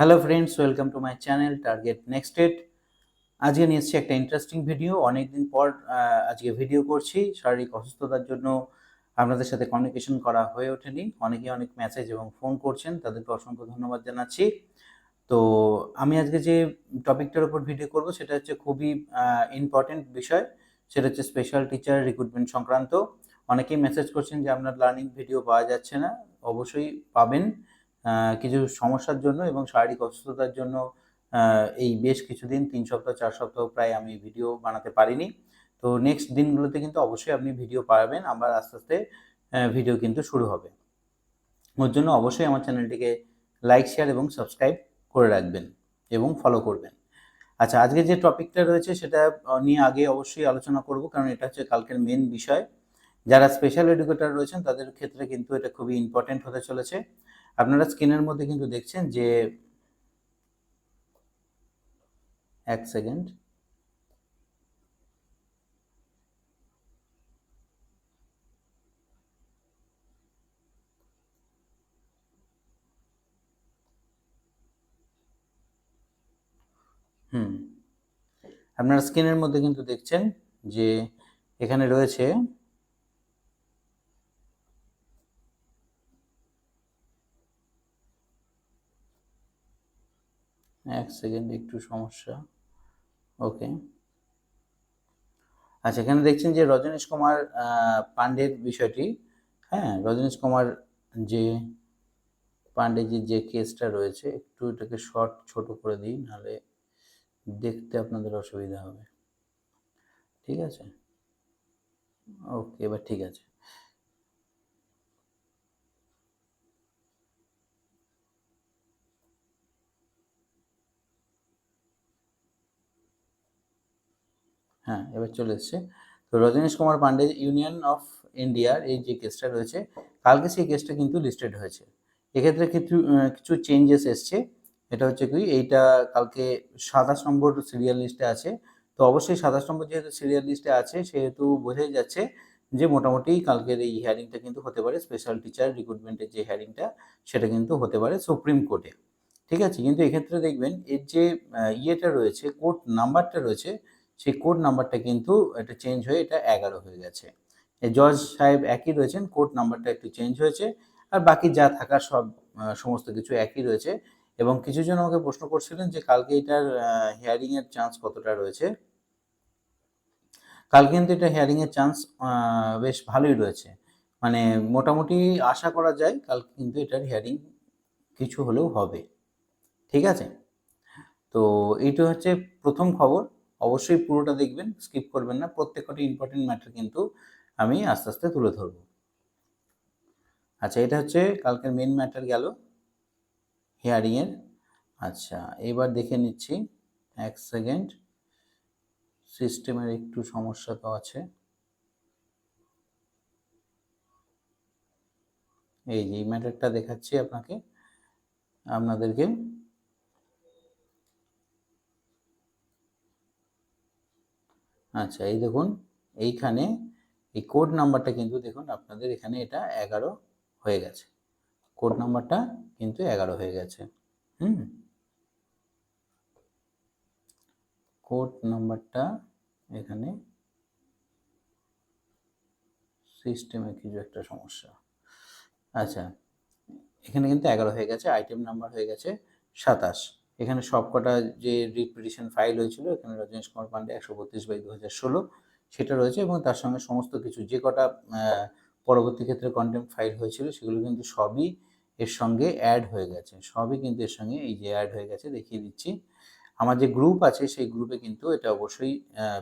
Hello friends, welcome to my channel target nexted. আজকে নিয়ে এসেছি একটা ইন্টারেস্টিং ভিডিও। অনেকদিন পর আজকে ভিডিও করছি। শারীরিক অসুস্থতার জন্য আপনাদের সাথে কমিউনিকেশন করা হয়ে ওঠেনি। অনেকে অনেক মেসেজ এবং ফোন করছেন, তাদেরকে অসংখ্য ধন্যবাদ জানাচ্ছি। তো আমি আজকে যে টপিকটার উপর ভিডিও করব সেটা হচ্ছে খুবই ইম্পর্টেন্ট বিষয়। সেটা হচ্ছে স্পেশাল টিচার রিক্রুটমেন্ট সংক্রান্ত। অনেকেই মেসেজ করছেন যে আপনার লার্নিং ভিডিও পাওয়া যাচ্ছে না। অবশ্যই পাবেন। কিছু সমস্যার জন্য এবং শারীরিক অসুস্থতার জন্য এই বেশ কিছুদিন ৩ সপ্তাহ ৪ সপ্তাহ প্রায় আমি ভিডিও বানাতে পারিনি। তো নেক্সট দিনগুলোতে কিন্তু অবশ্যই আপনি ভিডিও পাবেন। আবার আস্তে আস্তে ভিডিও কিন্তু শুরু হবে। ওর জন্য অবশ্যই আমার চ্যানেলটিকে লাইক, শেয়ার এবং সাবস্ক্রাইব করে রাখবেন এবং ফলো করবেন। আচ্ছা, আজকে যে টপিকটা রয়েছে সেটা নিয়ে আগে অবশ্যই আলোচনা করব, কারণ এটা হচ্ছে কালকের মেন বিষয়। যারা স্পেশাল এডুকেটর রয়েছেন তাদের ক্ষেত্রে কিন্তু এটা খুবই ইম্পর্টেন্ট হতে চলেছে। আপনারা স্ক্রিনের মধ্যে কিন্তু দেখছেন যে, এক সেকেন্ড, আপনারা স্ক্রিনের মধ্যে কিন্তু দেখছেন যে এখানে রয়েছে এক সেকেন্ড, একটু সমস্যা। ওকে। আচ্ছা, এখানে দেখছেন যে রজনীশ কুমার পান্ডের বিষয়টি। হ্যাঁ, রজনীশ কুমার যে পান্ডেজির যে কেসটা রয়েছে, একটু এটাকে শর্ট ছোট করে দিই, নাহলে দেখতে আপনাদের অসুবিধা হবে। ঠিক আছে? ওকে, এবার ঠিক আছে। হ্যাঁ, এবার চলে এসছে। তো রজনীশ কুমার পান্ডে ইউনিয়ন অফ ইন্ডিয়ার এই যে কেসটা রয়েছে, কালকে সেই কেসটা কিন্তু লিস্টেড হয়েছে। এক্ষেত্রে কিছু চেঞ্জেস এসছে। এটা হচ্ছে কি, এইটা কালকে ২৭ নম্বর সিরিয়াল লিস্টে আছে। তো অবশ্যই ২৭ নম্বর যেহেতু সিরিয়াল লিস্টে আছে, সেহেতু বোঝাই যাচ্ছে যে মোটামুটি কালকের এই হিয়ারিংটা কিন্তু হতে পারে, স্পেশাল টিচার রিক্রুটমেন্টের যে হিয়ারিংটা সেটা কিন্তু হতে পারে সুপ্রিম কোর্টে। ঠিক আছে? কিন্তু এক্ষেত্রে দেখবেন এর যে ইয়েটা রয়েছে, কোর্ট নাম্বারটা রয়েছে, সেই কোড নাম্বারটা কিন্তু এটা চেঞ্জ হয়ে এটা ১১ হয়ে গেছে। জজ সাহেব একই রয়েছেন, কোড নাম্বারটা একটু চেঞ্জ হয়েছে। আর বাকি যা থাকার সব সমস্ত কিছু একই রয়েছে। এবং কিছুজন আমাকে প্রশ্ন করছিলেন যে কালকে এটার হিয়ারিং এর চান্স কতটা রয়েছে। কালকে কিন্তু এটা হিয়ারিং এর চান্স বেশ ভালোই রয়েছে। মানে মোটামুটি আশা করা যায় কালকে কিন্তু এটার হিয়ারিং কিছু হলেও হবে। ঠিক আছে? তো এইটা হচ্ছে প্রথম খবর। অবশ্যই পুরোটা দেখবেন, স্কিপ করবেন না। প্রত্যেকটা ইম্পর্টেন্ট ম্যাটার কিন্তু আমি আস্তে আস্তে তুলে ধরব। আচ্ছা, এটা হচ্ছে কালকের মেন ম্যাটার গেল হিয়ারিং এর। আচ্ছা, এবার দেখে নিচ্ছি। এক সেকেন্ড, সিস্টেমের একটু সমস্যা তো আছে। এই যে ম্যাটারটা দেখাচ্ছি আপনাদেরকে। আচ্ছা, এই দেখুন, এইখানে এই কোড নাম্বারটা কিন্তু দেখুন আপনাদের এখানে এটা ১১ হয়ে গেছে। কোড নাম্বারটা কিন্তু ১১ হয়ে গেছে। হুম কোড নাম্বারটা এখানে সিস্টেমে কিছু একটা সমস্যা। আচ্ছা, এখানে কিন্তু ১১ হয়ে গেছে, আইটেম নাম্বার হয়ে গেছে ২৭। এখানে সবকটা যে রিপিটিশন ফাইল হয়েছিল, এখানে রজনীশ কুমার পান্ডে ১৩২/২০১৬ সেটা রয়েছে, এবং তার সঙ্গে সমস্ত কিছু যে কটা পরবর্তী ক্ষেত্রে কন্টেম্প ফাইল হয়েছিল সেগুলো কিন্তু সবই এর সঙ্গে অ্যাড হয়ে গেছে। সবই কিন্তু এর সঙ্গে এই যে অ্যাড হয়ে গেছে, দেখিয়ে দিচ্ছি। আমার যে গ্রুপ আছে সেই গ্রুপে কিন্তু এটা অবশ্যই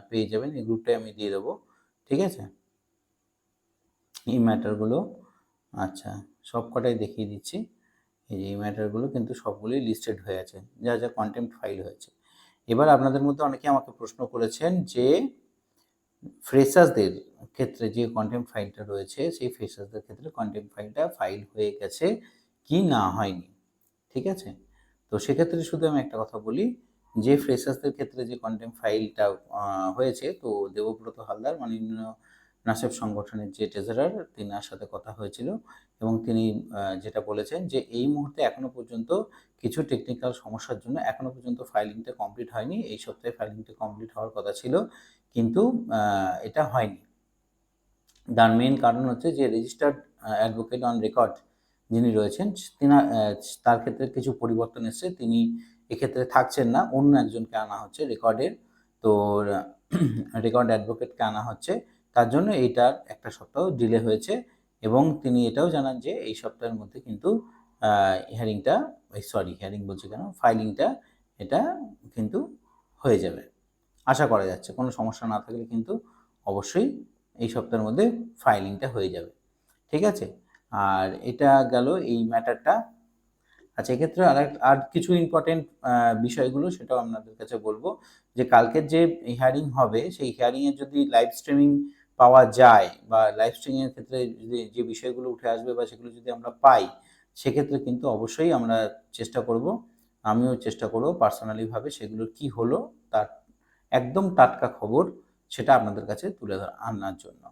পেয়ে যাবেন। এই গ্রুপটাই আমি দিয়ে দেবো। ঠিক আছে? এই ম্যাটারগুলো, আচ্ছা, সবকটাই দেখিয়ে দিচ্ছি। এই যে এই ম্যাটারগুলো কিন্তু সবগুলোই লিস্টেড হয়ে আছে, যা যা কন্টেম্পট ফাইল হয়েছে। এবার আপনাদের মধ্যে অনেকে আমাকে প্রশ্ন করেছেন যে ফ্রেশার্সদের ক্ষেত্রে যে কন্টেম্পট ফাইলটা রয়েছে, সেই ফ্রেশার্সদের ক্ষেত্রে কন্টেম্পট ফাইলটা ফাইল হয়ে গেছে কি না হয়নি। ঠিক আছে? তো সেক্ষেত্রে শুধু আমি একটা কথা বলি, যে ফ্রেশার্সদের ক্ষেত্রে যে কন্টেম্পট ফাইলটা হয়েছে, তো দেবব্রত হালদার মাননীয় নাসেফ সংগঠনের যে ট্রেজারার, তিনার সাথে কথা হয়েছিল এবং তিনি যেটা বলেছেন যে এই মুহূর্তে এখনো পর্যন্ত কিছু টেকনিক্যাল সমস্যার জন্য এখনো পর্যন্ত ফাইলিংটা কমপ্লিট হয়নি। এই সপ্তাহে ফাইলিংটা কমপ্লিট হওয়ার কথা ছিল, কিন্তু এটা হয়নি। তার মেইন কারণ হচ্ছে যে রেজিস্টার্ড অ্যাডভোকেট অন রেকর্ড যিনি রয়েছেন তার ক্ষেত্রে কিছু পরিবর্তন এসছে, তিনি এক্ষেত্রে থাকছেন না, অন্য একজনকে আনা হচ্ছে রেকর্ডের। তো রেকর্ড অ্যাডভোকেটকে আনা হচ্ছে, তার জন্য এইটার একটা সপ্তাহ ডিলে হয়েছে এবং তিনি এটাও জানান যে এই সপ্তাহের মধ্যে কিন্তু ফাইলিংটা এটা কিন্তু হয়ে যাবে, আশা করা যাচ্ছে। কোনো সমস্যা না থাকলে কিন্তু অবশ্যই এই সপ্তাহের মধ্যে ফাইলিংটা হয়ে যাবে, ঠিক আছে। আর এটা গেল এই ম্যাটারটা। আচ্ছা, এক্ষেত্রে আর কিছু ইম্পর্টেন্ট বিষয়গুলো সেটাও আপনাদের কাছে বলবো, যে কালকের যে হিয়ারিং হবে সেই হিয়ারিংয়ের যদি লাইভ স্ট্রিমিং পাওয়া যায় বা লাইভ স্ট্রিমিংয়ের ক্ষেত্রে যদি যে বিষয়গুলো উঠে আসবে বা সেগুলো যদি আমরা পাই, সেক্ষেত্রে কিন্তু অবশ্যই আমরা চেষ্টা করব, আমিও চেষ্টা করব পার্সোনালিভাবে সেগুলো কি হলো তার একদম টাটকা খবর সেটা আপনাদের কাছে তুলে আনার জন্য।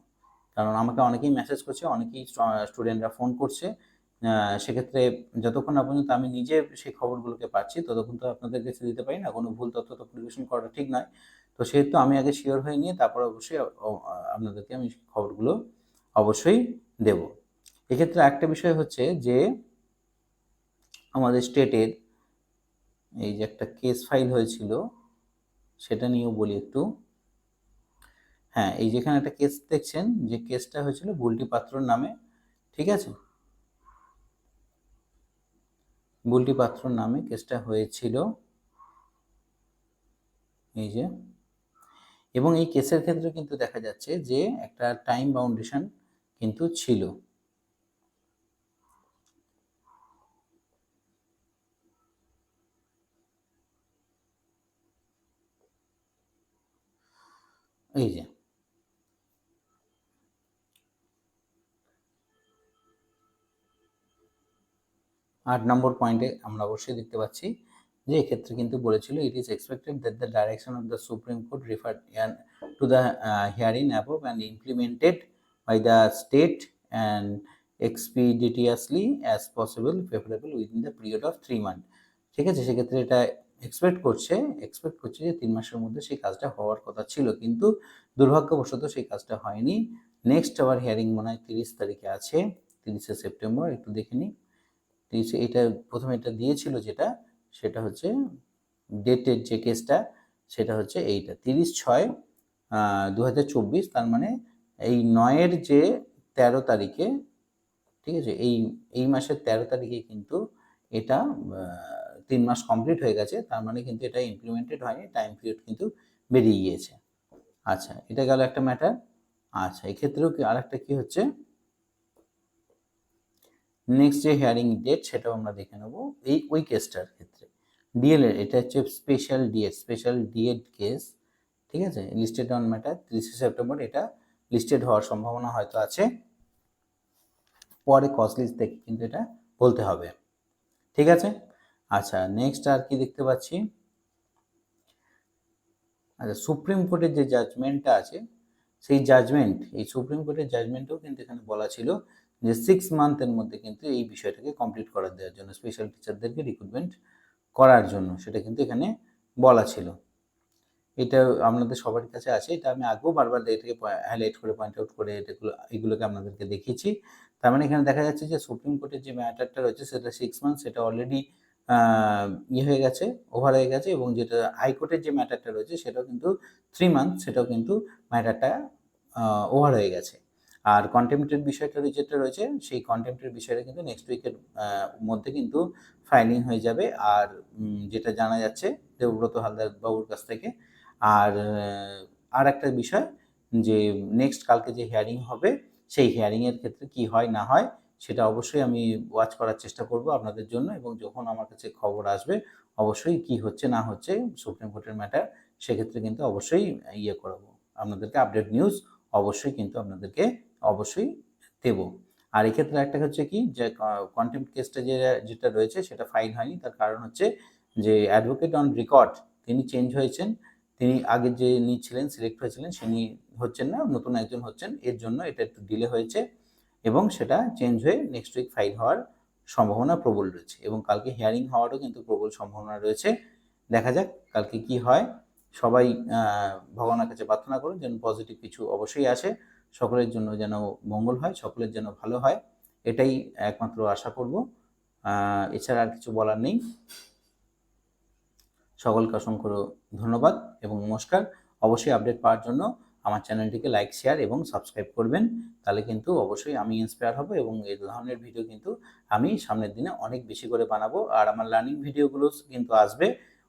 কারণ আমাকে অনেকেই মেসেজ করছে, অনেকেই স্টুডেন্টরা ফোন করছে, সেক্ষেত্রে যতক্ষণ না পর্যন্ত আমি নিজে সেই খবরগুলোকে পাচ্ছি ততক্ষণ তো আপনাদের কাছে দিতে পারি না, কোনো ভুল তথ্য তো পরিবেশন করা ঠিক নয়। তো সেহেতু আমি আগে শিওর হয়ে নিয়ে তারপর অবশ্যই আপনাদেরকে আমি খবরগুলো অবশ্যই দেব। এক্ষেত্রে একটা বিষয় হচ্ছে যে আমাদের স্টেটের এই যে একটা কেস ফাইল হয়েছিল সেটা নিয়েও বলি একটু। হ্যাঁ, এই যেখানে একটা কেস দেখছেন, যে কেসটা হয়েছিল বুলটি পাত্রর নামে, ঠিক আছে, বুলটি পাত্রর নামে কেসটা হয়েছিল এই যে, এবং এই কেসের ক্ষেত্রে কিন্তু দেখা যাচ্ছে যে একটা টাইম বাউন্ডেশন কিন্তু ছিল। এই যে 8 নম্বর পয়েন্টে আমরা অবশ্যই দেখতে পাচ্ছি যে এক্ষেত্রে কিন্তু বলেছিল, it is expected that the direction of the supreme court referred to the hearing above and implemented by the state and expeditiously as possible favorable within the period of 3 months। ঠিক আছে, সেক্ষেত্রে এটা এক্সপেক্ট করছে যে 3 মাসের মধ্যে সেই কাজটা হওয়ার কথা ছিল, কিন্তু দুর্ভাগ্যবশত সেই কাজটা হয়নি। নেক্সট আবার হিয়ারিং মনে হয় 30 তারিখে আছে, 30শে সেপ্টেম্বর। একটু দেখে নিই, এটা প্রথমে এটা দিয়েছিল যেটা, সেটা হচ্ছে ডেটের যে কেসটা সেটা হচ্ছে এইটা 30/6/2024। তার মানে এই 9-এর যে 13 তারিখে, ঠিক আছে, এই মাসের 13 তারিখে কিন্তু এটা 3 মাস কমপ্লিট হয়ে গেছে। তার মানে কিন্তু এটা ইমপ্লিমেন্টেড হয়নি, টাইম পিরিয়ড কিন্তু বেরিয়ে গিয়েছে। আচ্ছা, এটা গেল একটা ম্যাটার। আচ্ছা, এক্ষেত্রেও আরেকটা কি হচ্ছে, নেক্সট যে হিয়ারিং ডেট সেটাও আমরা দেখে নেব ওই কেসটার ক্ষেত্রে। ডিএলএড, এটা হচ্ছে স্পেশাল ডিএড কেস, ঠিক আছে, লিস্টেড অন ম্যাটার 30 সেপ্টেম্বর। এটা লিস্টেড হওয়ার সম্ভাবনা হয়তো আছে, পরে কজ লিস্ট দেখে কিন্তু এটা বলতে হবে, ঠিক আছে। আচ্ছা, নেক্সট আর কি দেখতে পাচ্ছি, আচ্ছা, সুপ্রিম কোর্টের যে জাজমেন্টটা আছে সেই জাজমেন্ট, এই সুপ্রিম কোর্টের জাজমেন্টেও কিন্তু এখানে বলা ছিল যে 6 মান্থের মধ্যে কিন্তু এই বিষয়টাকে কমপ্লিট করে দেওয়ার জন্য, স্পেশাল টিচারদেরকে রিক্রুটমেন্ট করার জন্য, সেটা কিন্তু এখানে বলা ছিল। এটা আপনাদের সবার কাছে আছে, এটা আমি আগেও বারবার এটাকে হাইলাইট করে পয়েন্ট আউট করে এগুলোকে আপনাদেরকে দেখিয়েছি। তার মানে এখানে দেখা যাচ্ছে যে সুপ্রিম কোর্টের যে ম্যাটারটা রয়েছে সেটা 6 মান্থ, সেটা অলরেডি হয়ে গেছে, ওভার হয়ে গেছে, এবং যেটা হাইকোর্টের যে ম্যাটারটা রয়েছে সেটাও কিন্তু 3 মান্থ, সেটাও কিন্তু ম্যাটারটা ওভার হয়ে গেছে। আর কন্টেম্পটের বিষয়টা যেটা রয়েছে সেই কন্টেম্পটের বিষয়টা কিন্তু নেক্সট উইকের মধ্যে কিন্তু ফাইলিং হয়ে যাবে। আর যেটা জানা যাচ্ছে দেবব্রত হালদার বাবুর কাছ থেকে, আর একটা বিষয় যে নেক্সট কালকে যে হিয়ারিং হবে সেই হিয়ারিংয়ের ক্ষেত্রে কি হয় না হয় সেটা অবশ্যই আমি ওয়াচ করার চেষ্টা করব আপনাদের জন্য, এবং যখন আমার কাছে খবর আসবে অবশ্যই কি হচ্ছে না হচ্ছে সুপ্রিম কোর্টের ম্যাটার, সেক্ষেত্রে কিন্তু অবশ্যই করাবো আপনাদেরকে, আপডেট নিউজ অবশ্যই কিন্তু আপনাদেরকে অবশ্যই দেব। আর এক্ষেত্রে একটা হচ্ছে কি, যে কন্টেম্পট কেসটা যেটা রয়েছে সেটা ফাইল হয়নি, তার কারণ হচ্ছে যে অ্যাডভোকেট অন রেকর্ড তিনি চেঞ্জ হয়েছেন, তিনি আগের যিনি ছিলেন সিলেক্ট হয়েছিলেন তিনি হচ্ছেন না, নতুন একজন হচ্ছেন, এর জন্য এটা একটু ডিলে হয়েছে এবং সেটা চেঞ্জ হয়ে নেক্সট উইক ফাইল হওয়ার সম্ভাবনা প্রবল রয়েছে এবং কালকে হিয়ারিং হওয়ারও কিন্তু প্রবল সম্ভাবনা রয়েছে। দেখা যাক কালকে কি হয়। সবাই ভগবানের কাছে প্রার্থনা করুন যেন পজিটিভ কিছু অবশ্যই আসে, সকলের জন্য যেন মঙ্গল হয়, সকলের যেন ভালো হয়, এটাই একমাত্র আশা করব। এছাড়া আর কিছু বলার নেই। সকলকে অসংখ্য ধন্যবাদ এবং নমস্কার। অবশ্যই আপডেট পাওয়ার জন্য আমার চ্যানেলটিকে লাইক, শেয়ার এবং সাবস্ক্রাইব করবেন। তাহলে কিন্তু অবশ্যই আমি ইন্সপায়ার হব এবং এই ধরনের ভিডিও কিন্তু আমি সামনের দিনে অনেক বেশি করে বানাবো। আর আমার লার্নিং ভিডিওগুলো কিন্তু আসবে,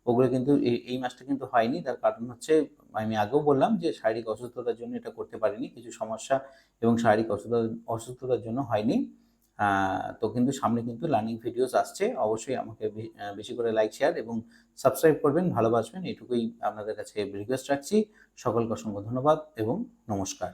ওগুলো কিন্তু এই মাসটা কিন্তু হয়নি। তার কারণ হচ্ছে আমি আগেও বললাম যে শারীরিক অসুস্থতার জন্য এটা করতে পারিনি, কিছু সমস্যা এবং শারীরিক অসুস্থতার জন্য হয়নি। তো কিন্তু সামনে কিন্তু লার্নিং ভিডিওস আসছে। অবশ্যই আমাকে বেশি করে লাইক, শেয়ার এবং সাবস্ক্রাইব করবেন, ভালোবাসবেন, এটুকুই আপনাদের কাছে রিকোয়েস্ট রাখছি। সকলকে অসংখ্য ধন্যবাদ এবং নমস্কার।